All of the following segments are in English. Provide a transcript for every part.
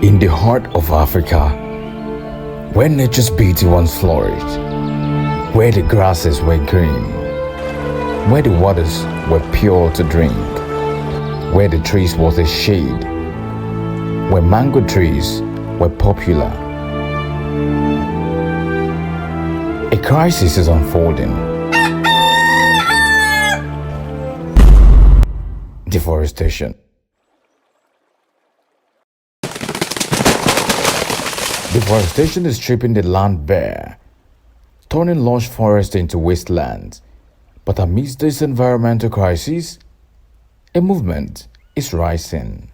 In the heart of Africa, where nature's beauty once flourished, where the grasses were green, where the waters were pure to drink, where the trees was a shade, where mango trees were popular, a crisis is unfolding. Deforestation. Deforestation is stripping the land bare, turning lush forests into wastelands. But amidst this environmental crisis, a movement is rising.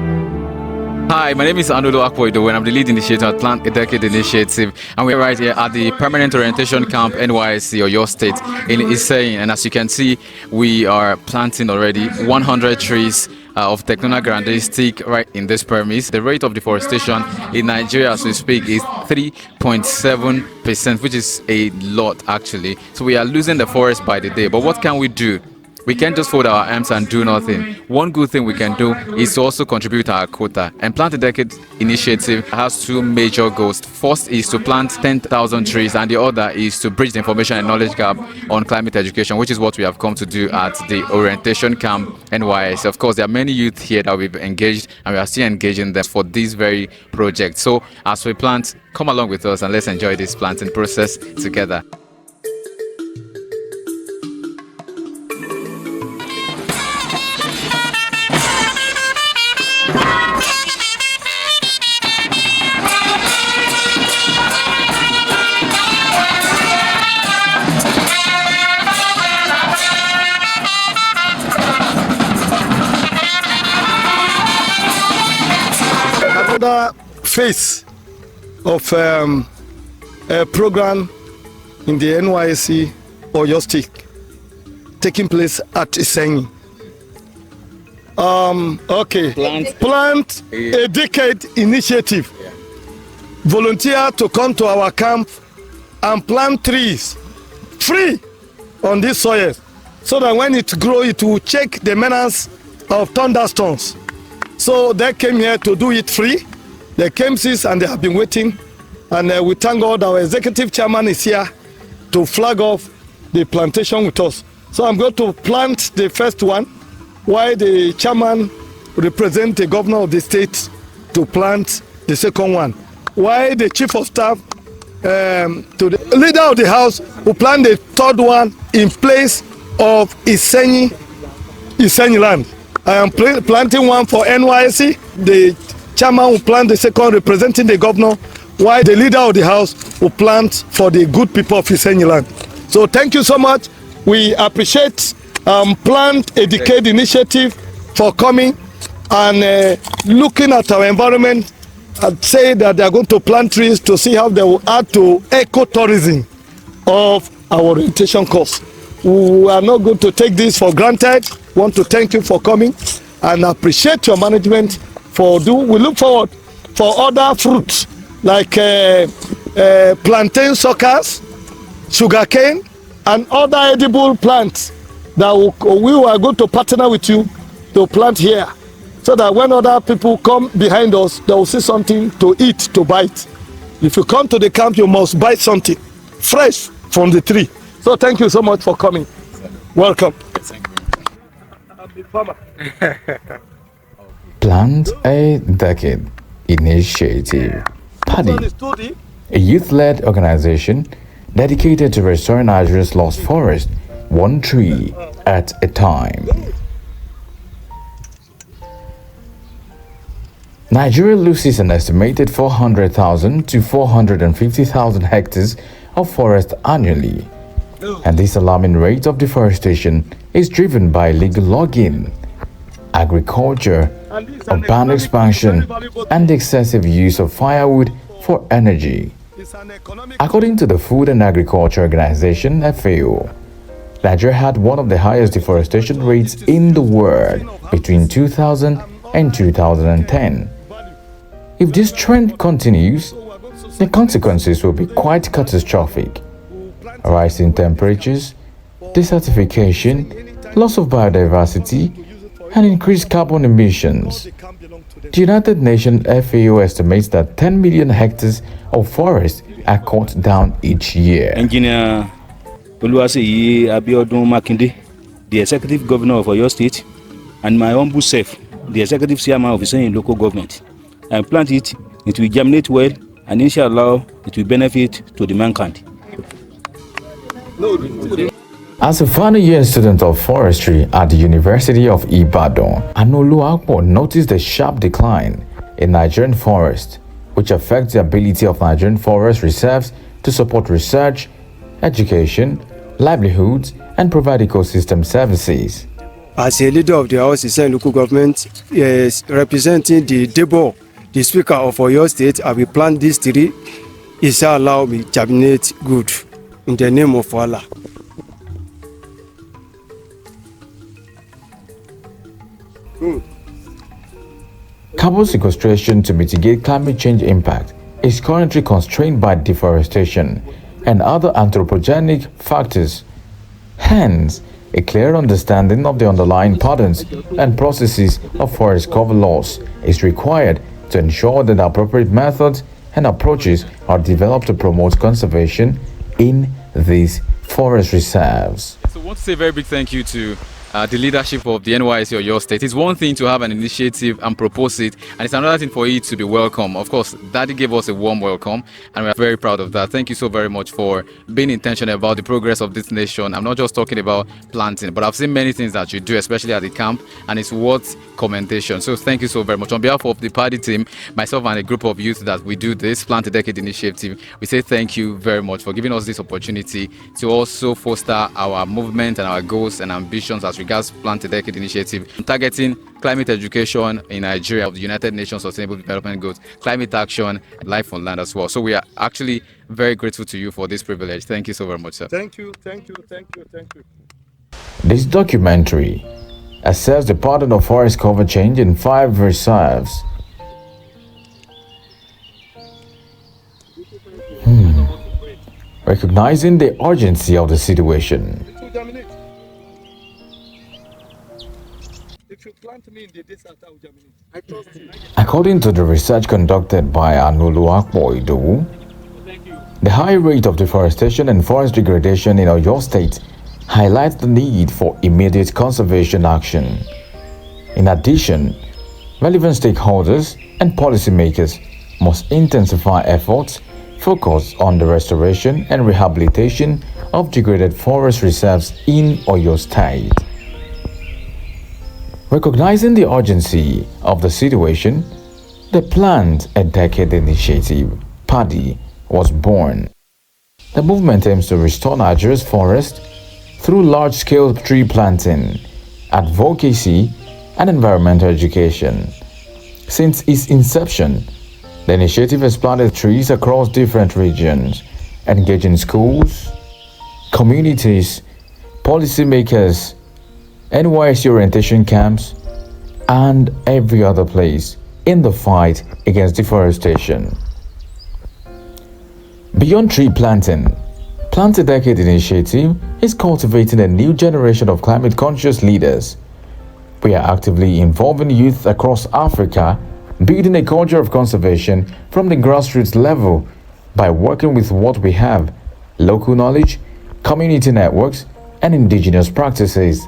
Hi, my name is Anudo Akpoido, and I'm the lead initiator at Plant a Decade Initiative, and we're right here at the Permanent Orientation Camp, NYSC, Oyo State, in Iseyin. And as you can see, we are planting already 100 trees of Technona grandistic right in this premise. The rate of deforestation in Nigeria as we speak is 3.7%, which is a lot actually. So we are losing the forest by the day. But what can we do? We can't just fold our arms and do nothing. One good thing we can do is to also contribute our quota. And Plant a Decade Initiative has two major goals. First is to plant 10,000 trees, and the other is to bridge the information and knowledge gap on climate education, which is what we have come to do at the Orientation Camp NYSC. Of course, there are many youth here that we've engaged, and we are still engaging them for this very project. So as we plant, come along with us and let's enjoy this planting process together. Another phase of a program in the NYSC Oyo State taking place at Iseyin. Plant a Decade Initiative. Volunteer to come to our camp and plant trees free on this soil, so that when it grows, it will check the menace of thunderstorms. So they came here to do it free. They came since and they have been waiting. And we thank God our executive chairman is here to flag off the plantation with us. So I'm going to plant the first one, while the chairman represents the governor of the state to plant the second one. While the chief of staff to the leader of the house will plant the third one in place of Iseyin land. I am planting one for NYSC. The chairman will plant the second representing the governor, while the leader of the house will plant for the good people of Iseyin land. So thank you so much. We appreciate Plant a Decade Initiative for coming and looking at our environment and say that they are going to plant trees to see how they will add to ecotourism of our orientation course. We are not going to take this for granted. We want to thank you for coming and appreciate your management for we look forward for other fruits like plantain suckers, sugarcane, and other edible plants that we are going to partner with you to plant here, so that when other people come behind us, they will see something to eat, to bite. If you come to the camp, you must buy something fresh from the tree. So thank you so much for coming. Welcome. Plant a Decade Initiative, PADI, a youth-led organization dedicated to restoring Nigeria's lost forest, one tree at a time. Nigeria loses an estimated 400,000 to 450,000 hectares of forest annually, and this alarming rate of deforestation is driven by illegal logging, agriculture, urban expansion, and the excessive use of firewood for energy. According to the Food and Agriculture Organization, FAO, Nigeria had one of the highest deforestation rates in the world between 2000 and 2010. If this trend continues, the consequences will be quite catastrophic. Rising temperatures, desertification, loss of biodiversity, and increased carbon emissions. The United Nations FAO estimates that 10 million hectares of forest are cut down each year. Engineer Oluwaseyi Abiodun Makinde, the executive governor of Oyo State, and my humble self, the executive chairman of Iseyin local government, I plant it will germinate well, and inshallah it will benefit to the mankind. As a final year student of forestry at the University of Ibadan, Anoluapo noticed a sharp decline in Nigerian forest, which affects the ability of Nigerian forest reserves to support research, education, livelihoods, and provide ecosystem services. As a leader of the House Iseyin local government, representing the Debo, the Speaker of Oyo State, I will plant this tree. Inshallah, will germinate good in the name of Allah. Carbon sequestration to mitigate climate change impact is currently constrained by deforestation and other anthropogenic factors. Hence, a clear understanding of the underlying patterns and processes of forest cover loss is required to ensure that appropriate methods and approaches are developed to promote conservation in these forest reserves. So I want to say a very big thank you to the leadership of the NYSC Oyo State. It's one thing to have an initiative and propose it, and it's another thing for it to be welcome. Of course, Daddy gave us a warm welcome, and we are very proud of that. Thank you so very much for being intentional about the progress of this nation. I'm not just talking about planting, but I've seen many things that you do, especially at the camp, and it's worth commendation. So thank you so very much. On behalf of the PADI team, myself and a group of youth that we do this Plant a Decade initiative, we say thank you very much for giving us this opportunity to also foster our movement and our goals and ambitions as regards Plant a Decade initiative, targeting climate education in Nigeria of the United Nations Sustainable Development Goals, climate action, and life on land as well. So we are actually very grateful to you for this privilege. Thank you so very much, sir. Thank you. This documentary assesses the pattern of forest cover change in 5 reserves. Recognizing the urgency of the situation. According to the research conducted by Anoluapo Idowu, the high rate of deforestation and forest degradation in Oyo State highlights the need for immediate conservation action. In addition, relevant stakeholders and policymakers must intensify efforts focused on the restoration and rehabilitation of degraded forest reserves in Oyo State. Recognizing the urgency of the situation, the Plant a Decade initiative, PADI, was born. The movement aims to restore Nigeria's forest through large-scale tree planting, advocacy, and environmental education. Since its inception, the initiative has planted trees across different regions, engaging schools, communities, policymakers, NYSC orientation camps, and every other place in the fight against deforestation. Beyond tree planting, Plant a Decade initiative is cultivating a new generation of climate-conscious leaders. We are actively involving youth across Africa, building a culture of conservation from the grassroots level by working with what we have: local knowledge, community networks, and indigenous practices.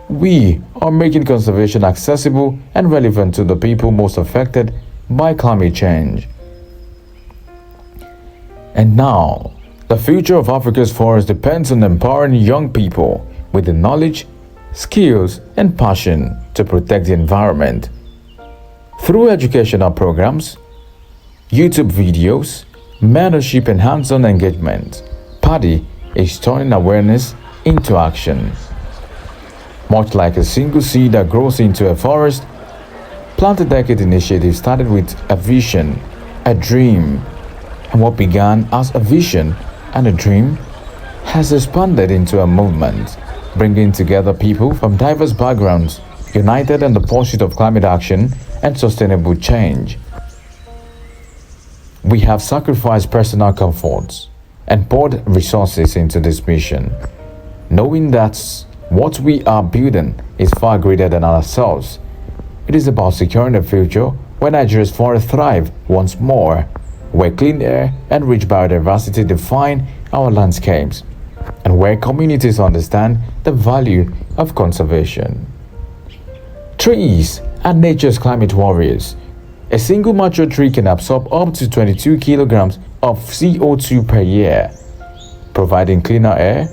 We are making conservation accessible and relevant to the people most affected by climate change. And now, the future of Africa's forests depends on empowering young people with the knowledge, skills, and passion to protect the environment. Through educational programs, YouTube videos, mentorship, and hands-on engagement, PADI is turning awareness into action. Much like a single seed that grows into a forest, Plant a Decade initiative started with a vision, a dream, and what began as a vision and a dream has expanded into a movement, bringing together people from diverse backgrounds, united in the pursuit of climate action and sustainable change. We have sacrificed personal comforts and poured resources into this mission, knowing that what we are building is far greater than ourselves. It is about securing a future where Nigeria's forests thrive once more, where clean air and rich biodiversity define our landscapes, and where communities understand the value of conservation. Trees are nature's climate warriors. A single mature tree can absorb up to 22 kilograms of CO2 per year, providing cleaner air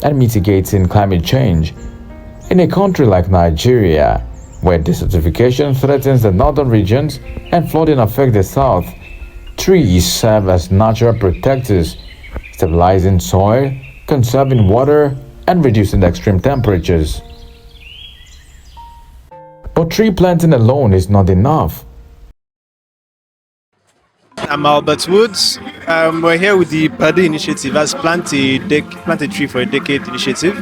and mitigating climate change. In a country like Nigeria, where desertification threatens the northern regions and flooding affects the south, trees serve as natural protectors, stabilizing soil, conserving water, and reducing extreme temperatures. But tree planting alone is not enough. I'm Albert Woods. We're here with the PADI initiative as Plant a Tree for a Decade initiative.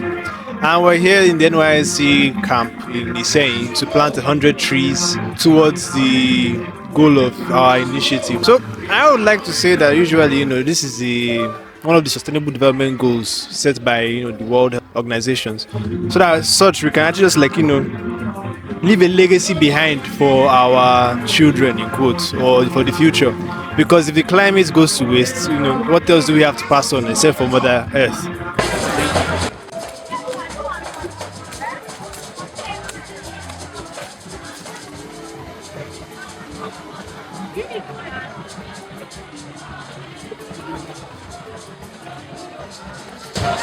And we're here in the NYSC camp in Iseyin to plant 100 trees towards the goal of our initiative. So I would like to say that usually, this is one of the sustainable development goals set by, the world organizations. So that as such, we can actually just leave a legacy behind for our children, in quotes, or for the future. Because if the climate goes to waste, what else do we have to pass on except for Mother Earth?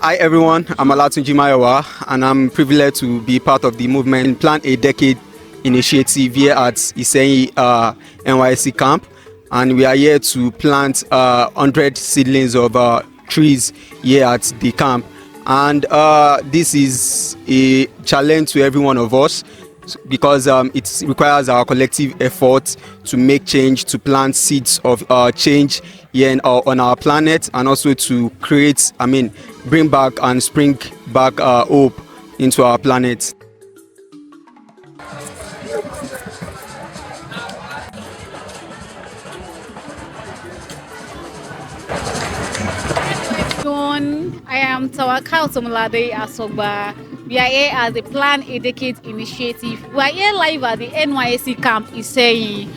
Hi everyone, I'm Alatunji Mayowa and I'm privileged to be part of the movement Plant a Decade initiative here at Iseyin NYSC camp, and we are here to plant 100 seedlings of trees here at the camp. And this is a challenge to every one of us because it requires our collective effort to make change, to plant seeds of change here on our planet, and also to create, bring back and spring back hope into our planet. I am Tawakal Somolade Asogba. We are here as the Plant a Decade initiative. We are here live at the NYSC camp Iseyin.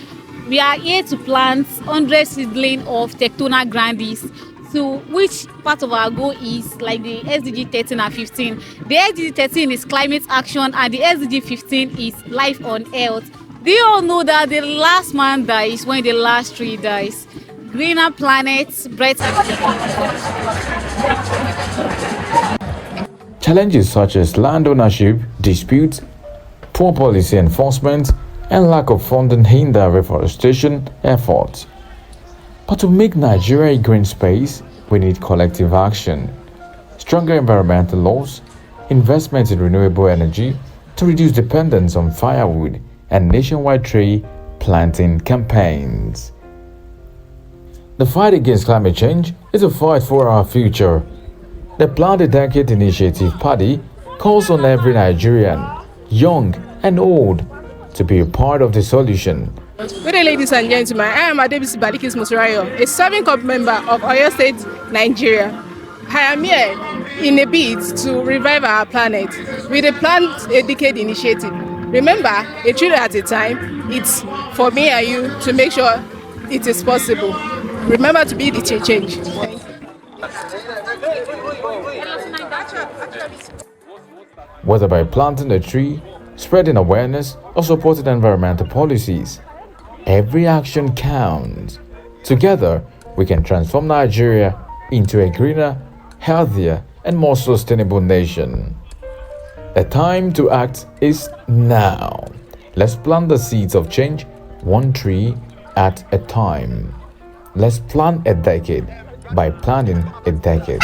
We are here to plant 100 seedlings of Tectona grandis, to which part of our goal is like the SDG 13 and 15. The SDG 13 is climate action and the SDG 15 is life on earth. Do you all know that the last man dies when the last tree dies? Greener planets, brighter. Challenges such as land ownership, disputes, poor policy enforcement, and lack of funding hinder reforestation efforts. But to make Nigeria a green space, we need collective action, stronger environmental laws, investment in renewable energy to reduce dependence on firewood, and nationwide tree planting campaigns. The fight against climate change is a fight for our future. The Plant a Decade initiative PADI calls on every Nigerian, young and old, to be a part of the solution. Good day, ladies and gentlemen. I am Adebisi Badikis Musurayo, a serving corps member of Oyo State, Nigeria. I am here in a bid to revive our planet with the Plant a Decade initiative. Remember, a tree at a time. It's for me and you to make sure it is possible. Remember to be the change. Thank you. Whether by planting a tree, spreading awareness, or supporting environmental policies, every action counts. Together, we can transform Nigeria into a greener, healthier, and more sustainable nation. The time to act is now. Let's plant the seeds of change, one tree at a time. Let's plant a decade by planting a decade.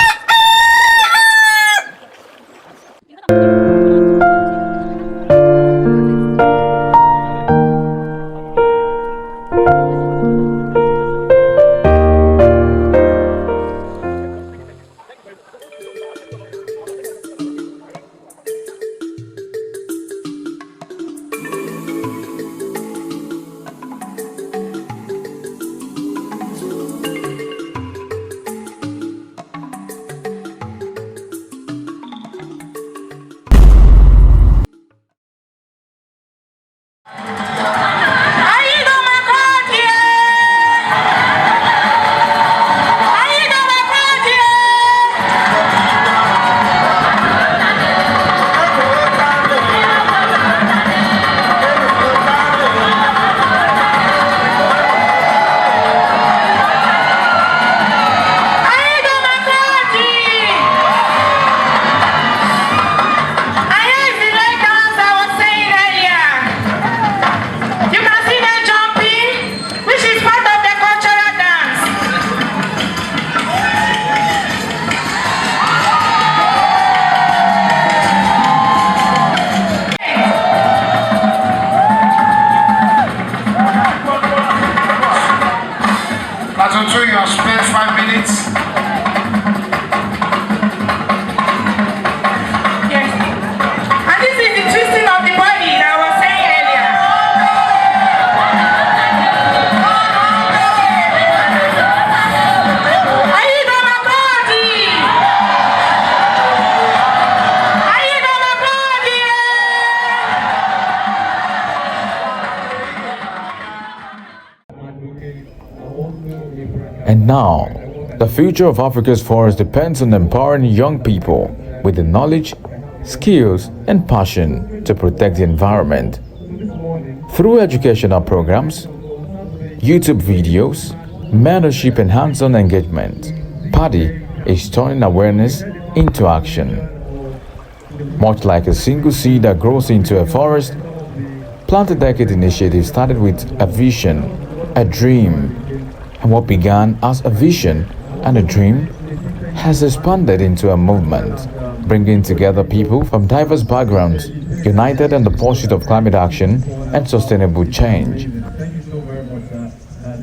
you have spent 5 minutes. Yes. And this is the twisting of the body that I was saying earlier. Are you gonna body? Are you gonna body? And now, the future of Africa's forest depends on empowering young people with the knowledge, skills, and passion to protect the environment. Through educational programs, YouTube videos, mentorship, and hands-on engagement, PADI is turning awareness into action. Much like a single seed that grows into a forest, Plant a Decade initiative started with a vision, a dream, and what began as a vision and a dream has expanded into a movement, bringing together people from diverse backgrounds, united in the pursuit of climate action and sustainable change.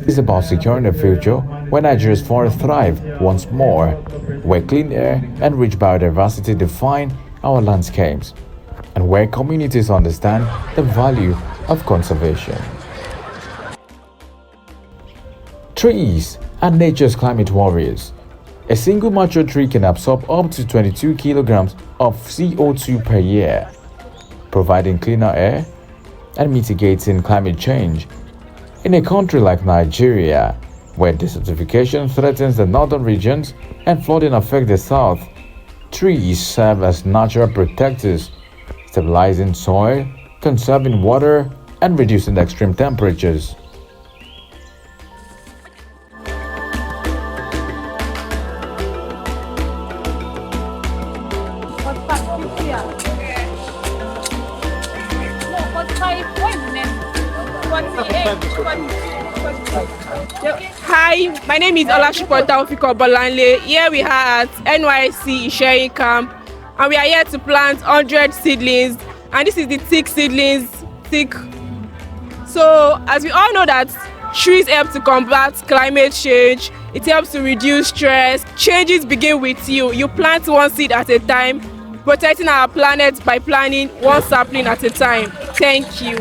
It's about securing a future where Nigeria's forests thrive once more, where clean air and rich biodiversity define our landscapes, and where communities understand the value of conservation. Trees are nature's climate warriors. A single mature tree can absorb up to 22 kilograms of CO2 per year, providing cleaner air and mitigating climate change. In a country like Nigeria, where desertification threatens the northern regions and flooding affects the south, trees serve as natural protectors, stabilizing soil, conserving water, and reducing extreme temperatures. Hi, my name is Olashipo Bolanle. Here we are at NYSC Iseyin Camp, and we are here to plant 100 seedlings, and this is the thick seedlings, thick. So as we all know that trees help to combat climate change, it helps to reduce stress. Changes begin with you. You plant one seed at a time, protecting our planet by planting one sapling at a time. Thank you.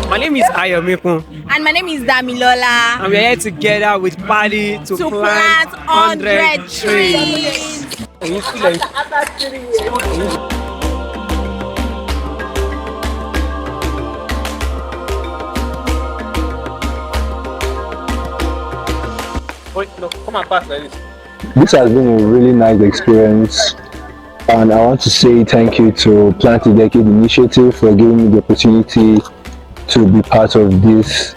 My name is Ayomekun. And my name is Damilola. And we are here together with PADI to plant 100 trees. Wait, no, come and pass like this. This has been a really nice experience, and I want to say thank you to Plant a Decade initiative for giving me the opportunity to be part of this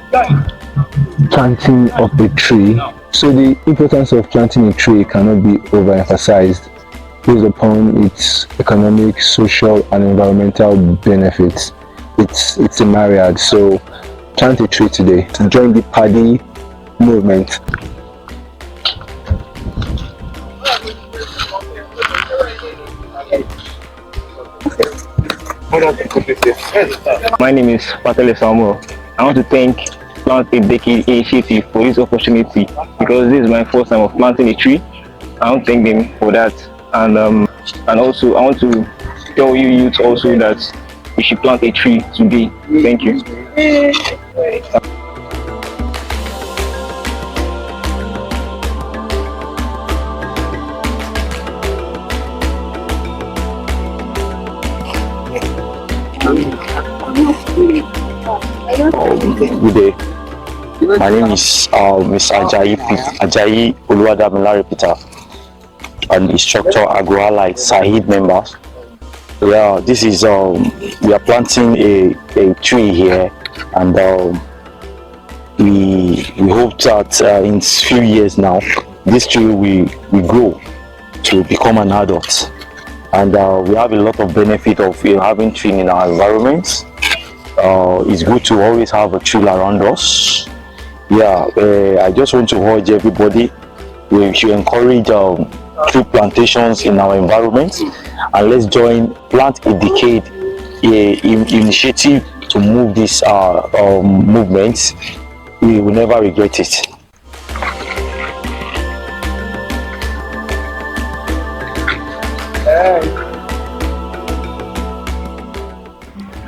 planting of a tree. So the importance of planting a tree cannot be overemphasized based upon its economic, social, and environmental benefits. It's a myriad. So plant a tree today to join the PADI movement. My name is Patele Samuel. I want to thank Plant a Decade initiative for this opportunity because this is my first time of planting a tree. I want to thank them for that, and also I want to tell you youth also that you should plant a tree today. Thank you. Good day. My name is Ms. Ajayi Oluwadamilare Peter, an instructor Agro-Allied Sahid members. Yeah, this is we are planting a tree here, and we hope that in few years now this tree will grow to become an adult, and we have a lot of benefit of having tree in our environment. It's good to always have a tree around us. Yeah, I just want to urge everybody, we should encourage tree plantations in our environment, and let's join Plant a Decade initiative to move this movement. We will never regret it.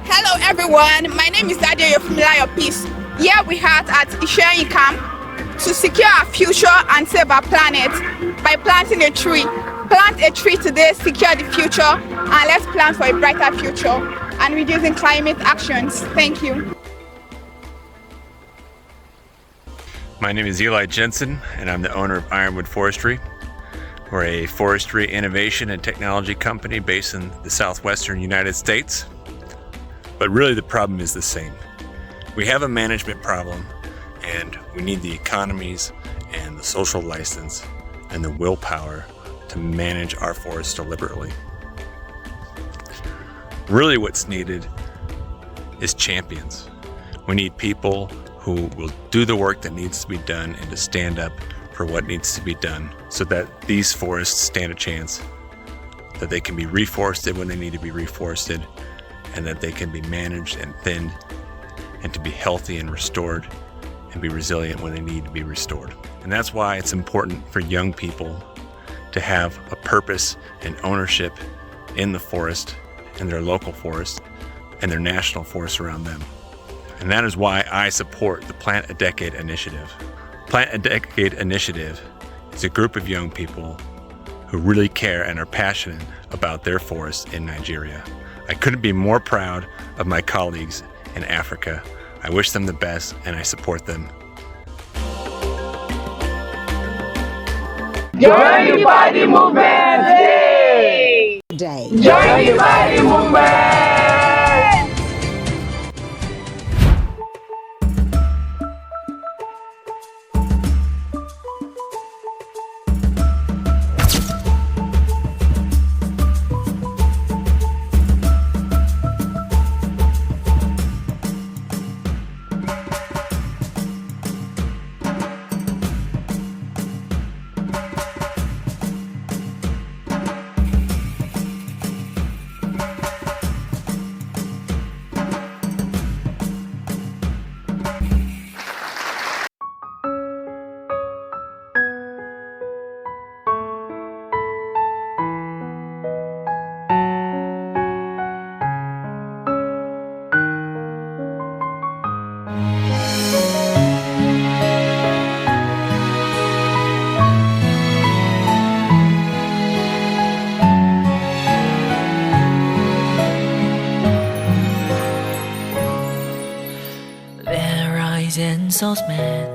Hello everyone, my name is Oyo State. Here we are at Iseyin Camp to secure our future and save our planet by planting a tree. Plant a tree today, secure the future, and let's plan for a brighter future and reducing climate actions. Thank you. My name is Eli Jensen, and I'm the owner of Ironwood Forestry. We're a forestry innovation and technology company based in the southwestern United States. But really the problem is the same. We have a management problem, and we need the economies and the social license and the willpower to manage our forests deliberately. Really what's needed is champions. We need people who will do the work that needs to be done and to stand up for what needs to be done so that these forests stand a chance, that they can be reforested when they need to be reforested, and that they can be managed and thinned, and to be healthy and restored and be resilient when they need to be restored. And that's why it's important for young people to have a purpose and ownership in the forest, in their local forest, and their national forests around them. And that is why I support the Plant a Decade initiative. Plant a Decade initiative is a group of young people who really care and are passionate about their forests in Nigeria. I couldn't be more proud of my colleagues in Africa. I wish them the best, and I support them. Join the PADI movement today. Join the PADI movement. In Southman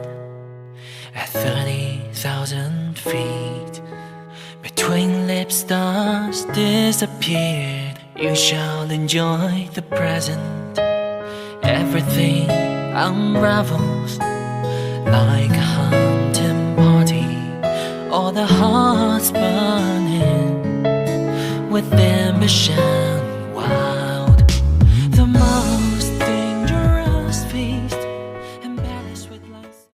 at 30,000 feet, between lips stars disappeared. You shall enjoy the present. Everything unravels like a hunting party. All the hearts burning with ambition.